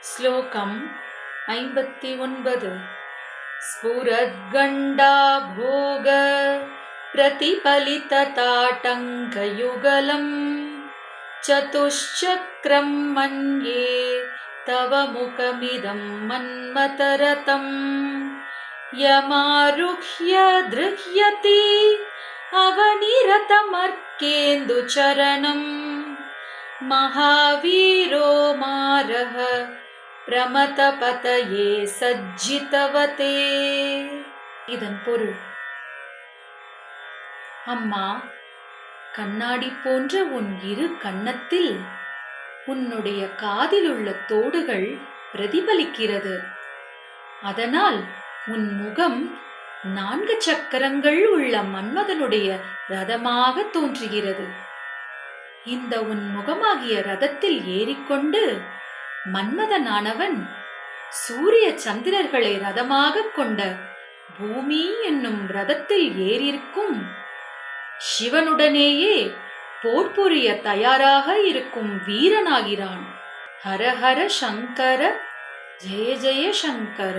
श्लोकम् 59 स्फुरद्गण्डा भोग प्रतिफलितताटङ्कयुगलम् चतुश्चक्रं मन्ये तव मुखमिदं मन्मथरथम् यमारुह्य दृह्यति अवनिरतमर्केन्दुचरणम् महावीरो मारः பிரமதபதயே சஜ்ஜிதவதே. இதன் பொருள்: அம்மா, கண்ணாடி போன்ற உன் இரு கன்னத்தில் உன்னுடைய காதிலுள்ள தோடுகள் பிரதிபலிக்கிறது. அதனால் உன் முகம் 4 சக்கரங்கள் உள்ள மன்மதனுடைய ரதமாக தோன்றுகிறது. இந்த உன் முகமாகிய ரதத்தில் ஏறிக்கொண்டு மன்மதனானவன் சூரிய சந்திரர்களை ரதமாக கொண்ட பூமி என்னும் ரதத்தில் ஏறியிருக்கும் சிவனுடனேயே போர் புரிய தயாராக இருக்கும் வீரனாகிறான். ஹர ஹர சங்கர, ஜெய ஜெய சங்கர.